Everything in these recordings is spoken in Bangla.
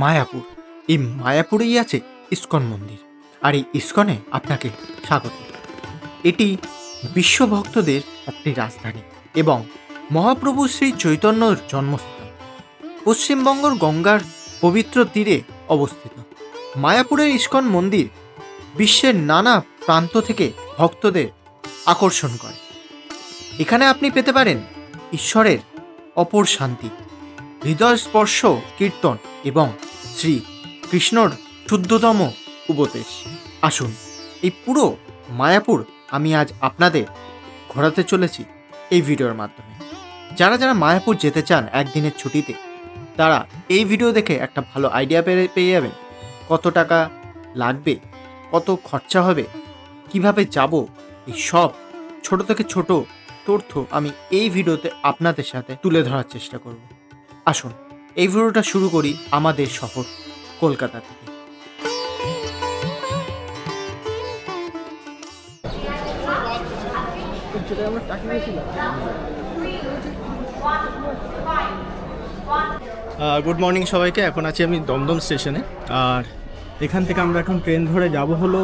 মায়াপুর। এই মায়াপুরেই আছে ইস্কন মন্দির, আর এই ইস্কনে আপনাকে স্বাগত। এটি বিশ্বভক্তদের একটি রাজধানী এবং মহাপ্রভু শ্রী চৈতন্যর জন্মস্থান। পশ্চিমবঙ্গের গঙ্গার পবিত্র তীরে অবস্থিত মায়াপুরের ইস্কন মন্দির বিশ্বের নানা প্রান্ত থেকে ভক্তদের আকর্ষণ করে। এখানে আপনি পেতে পারেন ঈশ্বরের অপর শান্তি, হৃদয়স্পর্শ কীর্তন এবং শ্রী কৃষ্ণর শুদ্ধতম উপদেশ। আসুন, এই পুরো মায়াপুর আমি আজ আপনাদের ঘোরাতে চলেছি এই ভিডিওর মাধ্যমে। যারা যারা মায়াপুর যেতে চান একদিনের ছুটিতে, তারা এই ভিডিও দেখে একটা ভালো আইডিয়া পেয়ে যাবেন। কত টাকা লাগবে, কত খরচা হবে, কিভাবে যাব, এই সব ছোট থেকে ছোট তথ্য আমি এই ভিডিওতে আপনাদের সাথে তুলে ধরার চেষ্টা করব। আসুন, এই ভিডিওটা শুরু করি আমাদের শহর কলকাতা থেকে। গুড মর্নিং সবাইকে। এখন আছি আমি দমদম স্টেশনে, আর এখান থেকে আমরা এখন ট্রেন ধরে যাব হলো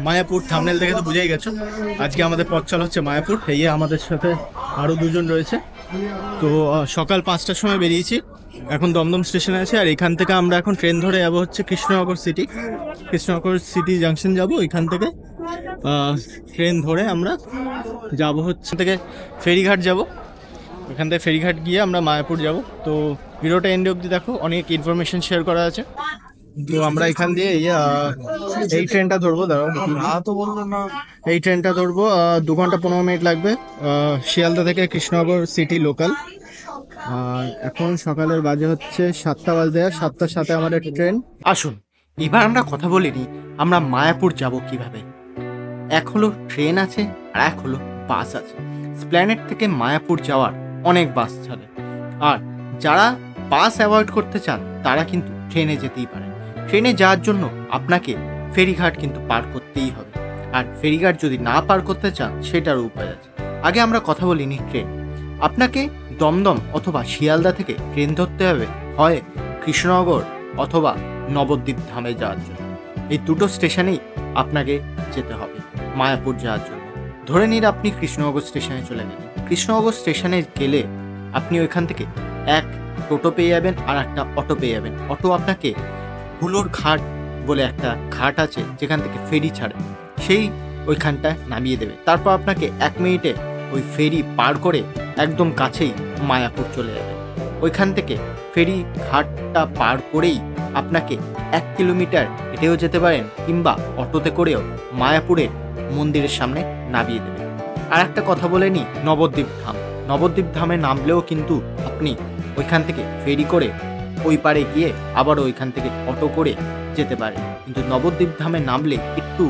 মায়াপুর। থাম্বনেল দেখে তো বুঝেই গেছো আজকে আমাদের পথ চলা হচ্ছে মায়াপুর। এই আমাদের সাথে আরও দুজন রয়েছে। তো সকাল 5টার সময় বেরিয়েছি, এখন দমদম স্টেশনে আছি। আর এখান থেকে আমরা এখন ট্রেন ধরে যাবো হচ্ছে কৃষ্ণনগর সিটি জাংশন যাব। এখান থেকে ট্রেন ধরে আমরা যাব হচ্ছে থেকে ফেরিঘাট যাব। এখান থেকে ফেরিঘাট গিয়ে আমরা মায়াপুর যাব। তো ভিডিওটা এন্ড অবধি দেখো, অনেক ইনফরমেশন শেয়ার করা আছে। তো আমরা এখান দিয়ে এই ট্রেনটা ধরবো। এই ট্রেনটা ধরবো 2 ঘন্টা 15 মিনিট লাগবে, শিয়ালদা থেকে কৃষ্ণনগর সিটি লোকাল। আর এখন সকালের বাজে হচ্ছে 7টা বাজে, 7টার সাথে আমাদের ট্রেন। আসুন, এবার আমরা কথা বলিনি আমরা মায়াপুর যাব কিভাবে। এক হলো ট্রেন আছে, আর এক হলো বাস আছে। স্প্ল্যানেড থেকে মায়াপুর যাওয়ার অনেক বাস ছাড়ে, আর যারা বাস অ্যাভয়েড করতে চান তারা কিন্তু ট্রেনে যেতেই পারেন। ট্রেনে যাওয়ার জন্য আপনাকে ফেরিঘাট কিন্তু পার করতেই হবে, আর ফেরিঘাট যদি না পার করতে চান সেটারও উপায় আছে। আগে আমরা কথা বলিনি ট্রেন। আপনাকে দমদম অথবা শিয়ালদা থেকে ট্রেন ধরতে হবে, হয় কৃষ্ণনগর অথবা নবদ্বীপ ধামে যাওয়ার জন্য। এই দুটো স্টেশনেই আপনাকে যেতে হবে মায়াপুর যাওয়ার জন্য। ধরে নিন আপনি কৃষ্ণনগর স্টেশনে চলে গেলেন। কৃষ্ণনগর স্টেশনে গেলে আপনি ওইখান থেকে এক টোটো পেয়ে যাবেন আর একটা অটো পেয়ে যাবেন। অটো আপনাকে হুলোর ঘাট বলে একটা ঘাট আছে যেখান থেকে ফেরি ছাড়ে, সেই ওইখানটায় নামিয়ে দেবে। তারপর আপনাকে 1 মিনিটে ওই ফেরি পার করে একদম কাছেই মায়াপুর চলে যাবে। ওইখান থেকে ফেরি ঘাটটা পার করেই আপনাকে 1 কিলোমিটার হেঁটেও যেতে পারেন, কিংবা অটোতে করেও মায়াপুরের মন্দিরের সামনে নামিয়ে দেবে। আর একটা কথা বলে নিই, নবদ্বীপ ধামে নামলেও কিন্তু আপনি ওইখান থেকে ফেরি করে ওই পারে গিয়ে আবারও ওইখান থেকে অটো করে যেতে পারেন, কিন্তু নবদ্বীপ ধামে নামলে একটু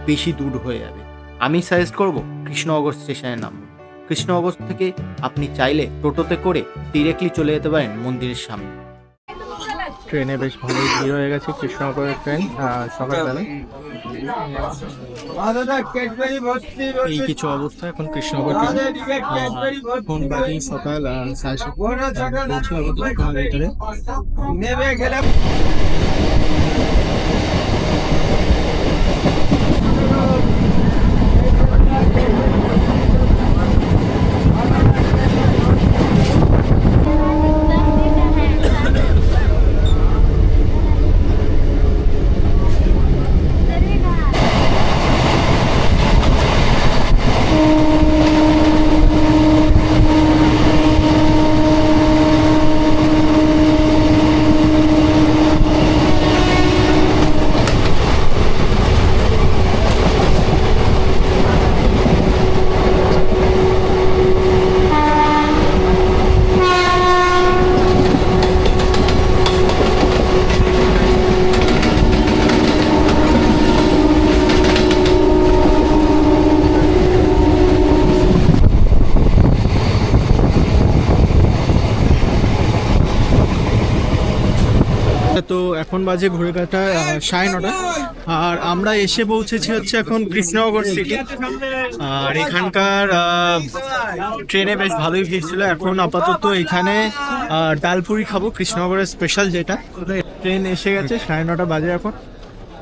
বেশি দূর হয়ে যাবে। আমি সাজেস্ট করব কৃষ্ণনগর স্টেশনে নামুন। কৃষ্ণনগর থেকে আপনি চাইলে টোটোতে করে ডিরেক্টলি চলে যেতে পারেন মন্দিরের সামনে। ট্রেনে বেশ ভালোই ভিড় হয়ে গেছে কৃষ্ণনগরের ট্রেন সকালবেলায়। এই কিছু অবস্থা এখন কৃষ্ণনগর ট্রেন। এখন বাকি সকাল 7:30। তো এখন বাজে ঘুরে কাটা 9:30, আর আমরা এসে পৌঁছেছি হচ্ছে এখন কৃষ্ণনগর সিটি। আর এখানকার ট্রেনে বেশ ভালোই ভিড় ছিল। এখন আপাতত এখানে ডালপুরি খাবো, কৃষ্ণনগরের স্পেশাল যেটা। ট্রেন এসে গেছে, 9:30 বাজে এখন।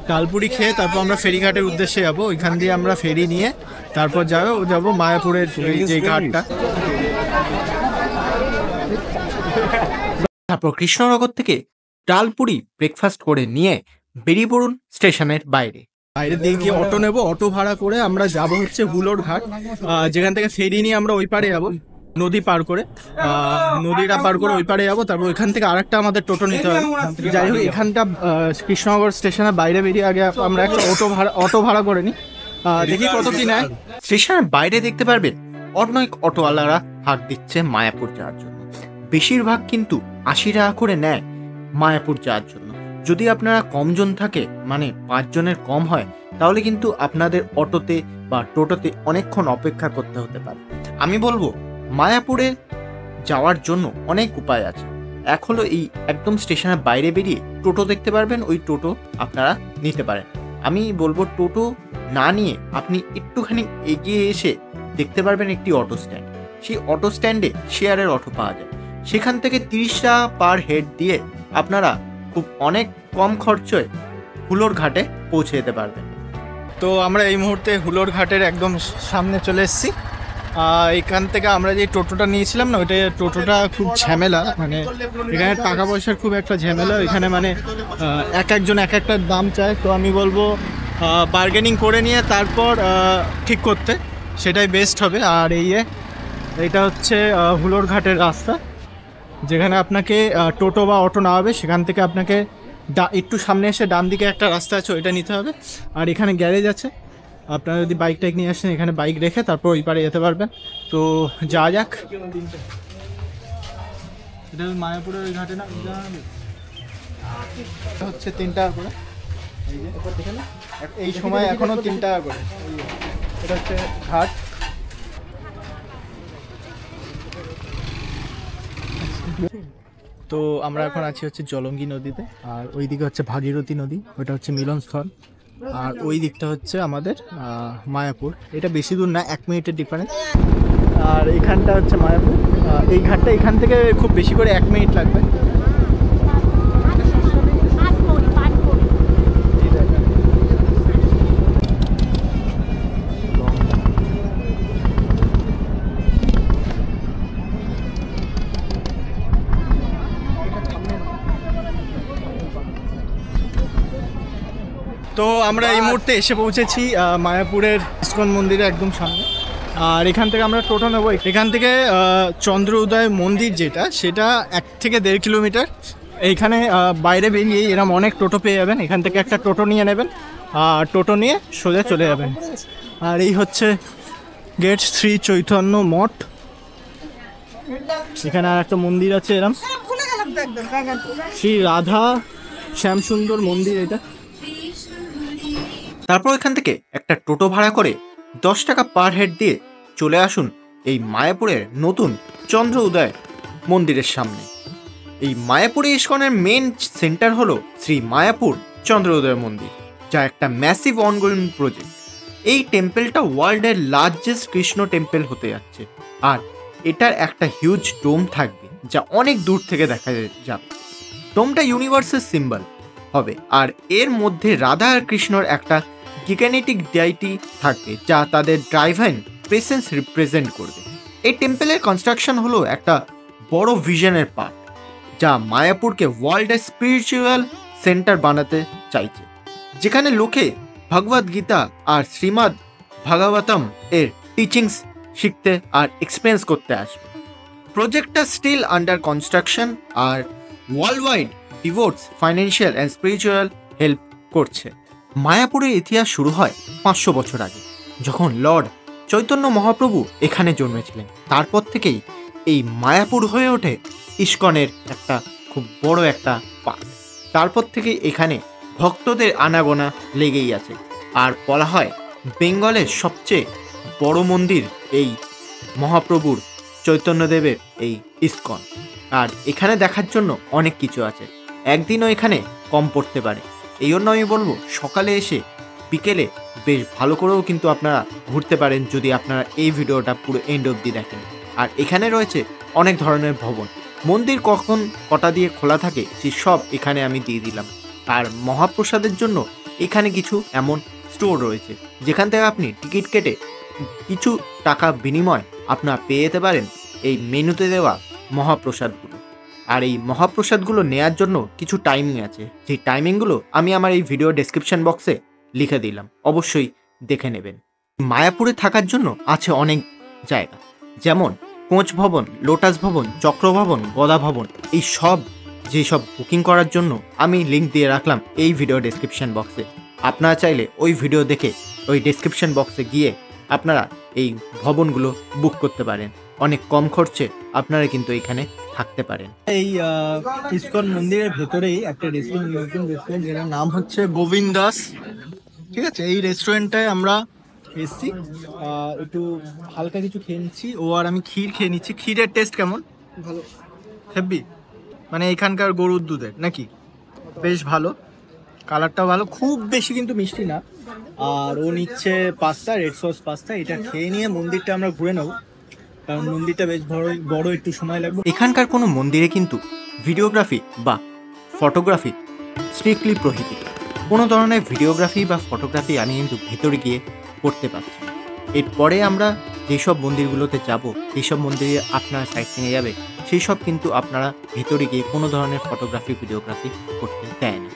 ডালপুরি খেয়ে তারপর আমরা ফেরিঘাটের উদ্দেশ্যে যাবো। ওইখান দিয়ে আমরা ফেরি নিয়ে তারপর যাবো মায়াপুরের যে ঘাটটা। তারপর কৃষ্ণনগর থেকে ডালপুরি ব্রেকফাস্ট করে নিয়ে বেরিয়ে পড়ুন স্টেশনের বাইরে। বাইরের দিকে গিয়ে অটো নেবো, অটো ভাড়া করে আমরা যাব হচ্ছে হুলোর ঘাট, যেখান থেকে ফেরি নিয়ে আমরা ওই পারে যাবো, নদী পার করে, নদীটা পার করে ওই পারে যাবো। তারপর ওইখান থেকে আরেকটা আমাদের টোটো নিতে হবে। যাই হোক, এখানটা কৃষ্ণনগর স্টেশনের বাইরে বেরিয়ে আগে আমরা একটা অটো ভাড়া করে নিই, দেখি কত কি নেয়। স্টেশনের বাইরে দেখতে পারবেন অনেক অটোওয়ালারা হাঁক দিচ্ছে মায়াপুর যাওয়ার জন্য। বেশিরভাগ কিন্তু 80 টাকা করে নেয় মায়াপুর যাওয়ার জন্য। যদি আপনারা কম জন থাকে, মানে 5 জনের কম হয়, তাহলে কিন্তু আপনাদের অটোতে বা টোটোতে অনেকক্ষণ অপেক্ষা করতে হতে পারে। আমি বলবো মায়াপুরে যাওয়ার জন্য অনেক উপায় আছে। এক হলো এই একদম স্টেশনের বাইরে বেরিয়ে টোটো দেখতে পারবেন, ওই টোটো আপনারা নিতে পারেন। আমি বলবো টোটো না নিয়ে আপনি একটুখানি এগিয়ে এসে দেখতে পারবেন একটি অটো স্ট্যান্ড। সেই অটো স্ট্যান্ডে শেয়ারের অটো পাওয়া যায়। সেখান থেকে 30 টাকা পার হেড দিয়ে আপনারা খুব অনেক কম খরচে হুলোর ঘাটে পৌঁছে যেতে পারবেন। তো আমরা এই মুহূর্তে হুলোর ঘাটের একদম সামনে চলে এসেছি। এখান থেকে আমরা যে টোটোটা নিয়েছিলাম না, ওইটা টোটোটা খুব ঝামেলা, মানে এখানে টাকা পয়সার খুব একটা ঝামেলা। এখানে মানে একজন এক একটা দাম চায়। তো আমি বলবো বার্গেনিং করে নিয়ে তারপর ঠিক করতে, সেটাই বেস্ট হবে। আর এইটা হচ্ছে হুলোর ঘাটের রাস্তা, যেখানে আপনাকে টোটো বা অটো না হবে। সেখান থেকে আপনাকে একটু সামনে এসে ডান দিকে একটা রাস্তা আছে, ওইটা নিতে হবে। আর এখানে গ্যারেজ আছে, আপনারা যদি বাইক টাইক নিয়ে আসেন এখানে বাইক রেখে তারপর ওই পারে যেতে পারবেন। তো যাওয়া যাক। এটা মায়াপুরের ওই ঘাটে না, হচ্ছে 3 টাকা করে। এই সময় এখনো 3 টাকা করে। এটা হচ্ছে ঘাট। তো আমরা এখন আছি হচ্ছে জলঙ্গি নদীতে, আর ওইদিকে হচ্ছে ভাগীরথী নদী, ওটা হচ্ছে মিলনস্থল। আর ওই দিকটা হচ্ছে আমাদের মায়াপুর। এটা বেশি দূর না, 1 মিনিটের ডিফারেন্স। আর এখানটা হচ্ছে মায়াপুর। এই ঘাটটা এখান থেকে খুব বেশি করে 1 মিনিট লাগবে। তো আমরা এই মুহূর্তে এসে পৌঁছেছি মায়াপুরের ইস্কন মন্দিরের একদম সামনে। আর এখান থেকে আমরা টোটো নেবো। এখান থেকে চন্দ্র উদয় মন্দির যেটা, সেটা 1 থেকে 1.5 কিলোমিটার। এইখানে বাইরে বেরিয়ে এরকম অনেক টোটো পেয়ে যাবেন। এখান থেকে একটা টোটো নিয়ে নেবেন, আর টোটো নিয়ে সোজা চলে যাবেন। আর এই হচ্ছে গেট শ্রী চৈতন্য মঠ। এখানে আর একটা মন্দির আছে এরম, শ্রী রাধা শ্যামসুন্দর মন্দির এটা। তারপর এখান থেকে একটা টোটো ভাড়া করে 10 টাকা পার হেড দিয়ে চলে আসুন এই মায়াপুরের নতুন চন্দ্র উদয় মন্দিরের সামনে। এই মায়াপুরে ইস্কনের মেন সেন্টার হলো শ্রী মায়াপুর চন্দ্র উদয় মন্দির, যা একটা ম্যাসিভ অনগোয়িং প্রজেক্ট। এই টেম্পলটা ওয়ার্ল্ডের লার্জেস্ট কৃষ্ণ টেম্পল হতে যাচ্ছে। আর এটার একটা হিউজ ডোম থাকবে, যা অনেক দূর থেকে দেখা যাবে। ডোমটা ইউনিভার্সের সিম্বল হবে, আর এর মধ্যে রাধা আর কৃষ্ণর একটা গিগানেটিক ডাইটি থাকবে, যা তাদের ড্রাইভাইন প্রেসেন্স রিপ্রেজেন্ট করবে। এই টেম্পলের কনস্ট্রাকশন হলো একটা বড় ভিশনের পার্ট, যা মায়াপুরকে ওয়ার্ল্ডের স্পিরিচুয়াল সেন্টার বানাতে চাইছে, যেখানে লোকে ভগবদ গীতা আর শ্রীমদ ভাগবতম এর টিচিংস শিখতে আর এক্সপিরিয়েন্স করতে আসবে। প্রজেক্টটা স্টিল আন্ডার কনস্ট্রাকশন, আর world wide devotees financial and spiritual help করছে। মায়াপুরের ইতিহাস শুরু হয় 500 বছর আগে, যখন লর্ড চৈতন্য মহাপ্রভু এখানে জন্মেছিলেন। তারপর থেকেই এই মায়াপুর হয়ে ওঠে ইস্কনের একটা খুব বড় একটা পার্ট। তারপর থেকেই এখানে ভক্তদের আনাগোনা লেগেই আছে। আর বলা হয় বেঙ্গলের সবচেয়ে বড় মন্দির এই মহাপ্রভুর চৈতন্যদেবের এই ইস্কন। আর এখানে দেখার জন্য অনেক কিছু আছে। একদিনও এখানে কম পড়তে পারে। এই জন্য আমি বলবো সকালে এসে বিকেলে বেশ ভালো করেও কিন্তু আপনারা ঘুরতে পারেন যদি আপনারা এই ভিডিওটা পুরো এন্ড অবধি দেখেন। আর এখানে রয়েছে অনেক ধরনের ভবন। মন্দির কখন কটা দিয়ে খোলা থাকে সে সব এখানে আমি দিয়ে দিলাম। আর মহাপ্রসাদের জন্য এখানে কিছু এমন স্টোর রয়েছে যেখান থেকে আপনি টিকিট কেটে কিছু টাকা বিনিময় আপনারা পেয়ে যেতে পারেন এই মেনুতে দেওয়া মহাপ্রসাদগুলো। আর এই মহাপ্রসাদগুলো নেয়ার জন্য কিছু টাইমিং আছে, যে টাইমিংগুলো আমি আমার এই ভিডিও ডেসক্রিপশন বক্সে লিখে দিলাম, অবশ্যই দেখে নেবেন। মায়াপুরে থাকার জন্য আছে অনেক জায়গা, যেমন কোচ ভবন, লোটাস ভবন, চক্র ভবন, গদা ভবন। এই সব যেসব বুকিং করার জন্য আমি লিঙ্ক দিয়ে রাখলাম এই ভিডিও ডেসক্রিপশন বক্সে। আপনারা চাইলে ওই ভিডিও দেখে ওই ডেসক্রিপশন বক্সে গিয়ে আপনারা এই ভবনগুলো বুক করতে পারেন। অনেক কম খরচে আপনারা কিন্তু এখানে থাকতে পারেন। এই ইসকন মন্দিরের ভেতরেই একটা রেস্টুরেন্ট যেটার নাম হচ্ছে গোবিন্দাস, ঠিক আছে। এই রেস্টুরেন্টটায় আমরা এসছি, একটু হালকা কিছু খেয়ে নিচ্ছি। ও আর আমি ক্ষীর খেয়ে নিচ্ছি। ক্ষীরের টেস্ট কেমন? ভালো, হেভি, মানে এখানকার গরুর দুধের নাকি, বেশ ভালো, কালারটাও ভালো, খুব বেশি কিন্তু মিষ্টি না। আর ও নিচ্ছে পাস্তা, রেড সস পাস্তা। এটা খেয়ে নিয়ে মন্দিরটা আমরা ঘুরে নেবো, কারণ মন্দিরটা বেশ বড়, একটু সময় লাগবে। এখানকার কোনো মন্দিরে কিন্তু ভিডিওগ্রাফি বা ফটোগ্রাফি স্ট্রিক্টলি প্রহিবিটেড। কোনো ধরনের ভিডিওগ্রাফি বা ফটোগ্রাফি আমি কিন্তু ভেতরে গিয়ে করতে পারছি না। এরপরে আমরা যেসব মন্দিরগুলোতে যাব, যেসব মন্দিরে আপনারা সাইট সিনে যাবে, সেই সব কিন্তু আপনারা ভেতরে গিয়ে কোনো ধরনের ফটোগ্রাফি ভিডিওগ্রাফি করতে দেয় না।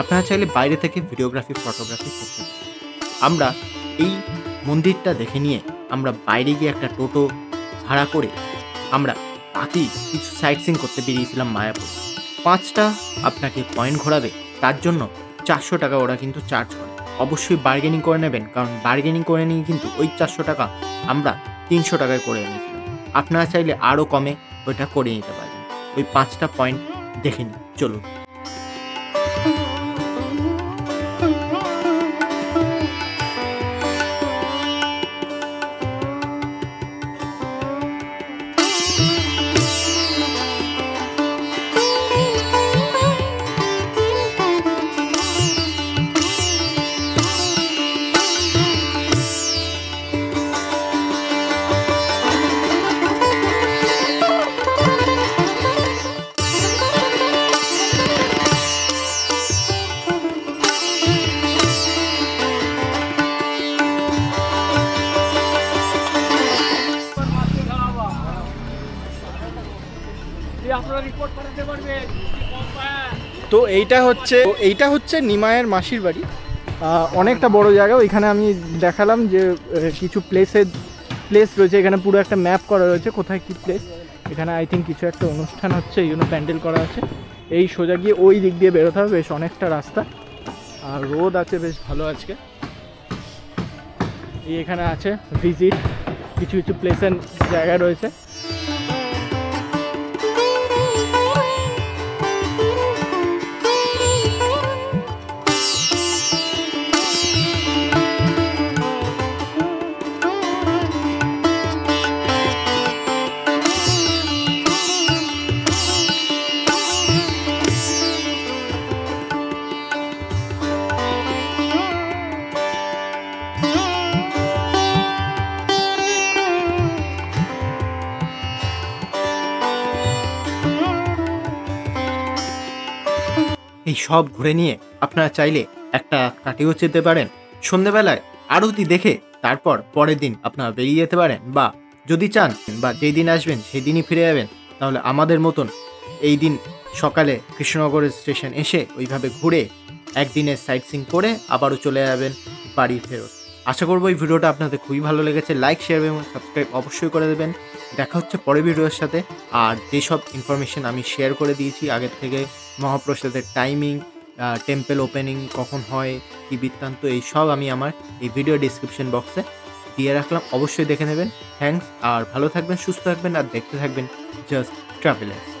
আপনারা চাইলে বাইরে থেকে ভিডিওগ্রাফি ফটোগ্রাফি করতে পারেন। আমরা এই মন্দিরটা দেখে নিয়ে আমরা বাইরে গিয়ে একটা টোটো ভাড়া করে আমরা বাকি কিছু সাইট সিন করতে বেরিয়েছিলাম মায়াপুর। 5টা আপনাকে পয়েন্ট ঘোরাবে, তার জন্য 400 টাকা ওরা কিন্তু চার্জ করে। অবশ্যই বার্গেনিং করে নেবেন, কারণ বার্গেনিং করে নিয়ে কিন্তু ওই 400 টাকা আমরা 300 টাকায় করে এনেছিলাম। আপনারা চাইলে আরও কমে ওইটা করে নিতে পারবেন। ওই 5টা পয়েন্ট দেখে নিন, চলুন। তো এইটা হচ্ছে নিমায়ের মাসির বাড়ি। অনেকটা বড় জায়গা। ওইখানে আমি দেখালাম যে কিছু প্লেস রয়েছে, এখানে পুরো একটা ম্যাপ করা রয়েছে কোথায় কি প্লেস। এখানে আই থিঙ্ক কিছু একটা অনুষ্ঠান হচ্ছে, এই জন্য প্যান্ডেল করা আছে। এই সোজা গিয়ে ওই দিক দিয়ে বেরোতে হবে, বেশ অনেকটা রাস্তা। আর রোদ আছে বেশ ভালো আজকে। এই এখানে আছে ভিজিট, কিছু কিছু প্লেসের জায়গা রয়েছে। এই সব ঘুরে নিয়ে আপনারা চাইলে একটা কাটিও যেতে পারেন। সন্ধ্যেবেলায় আরতি দেখে তারপর পরের দিন আপনারা বেরিয়ে যেতে পারেন, বা যদি চান বা যেই দিন আসবেন সেই দিনই ফিরে যাবেন, তাহলে আমাদের মতন এই দিন সকালে কৃষ্ণনগরের স্টেশন এসে ওইভাবে ঘুরে একদিনের সাইট সিং করে আবারও চলে যাবেন বাড়ি ফেরত। আশা করবো এই ভিডিওটা আপনাদের খুবই ভালো লেগেছে। লাইক, শেয়ার এবং সাবস্ক্রাইব অবশ্যই করে দেবেন। দেখা হচ্ছে পরের ভিডিওর সাথে। আর যেসব ইনফরমেশন আমি শেয়ার করে দিয়েছি আগের থেকে, মহাপ্রসাদের টাইমিং, টেম্পল ওপেনিং কখন হয়, কি বৃত্তান্ত, এই সব আমি আমার এই ভিডিও ডিসক্রিপশন বক্সে দিয়ে রাখলাম, অবশ্যই দেখে নেবেন। থ্যাঙ্কস, আর ভালো থাকবেন, সুস্থ থাকবেন, আর দেখতে থাকবেন জাস্ট ট্রাভেলার্স।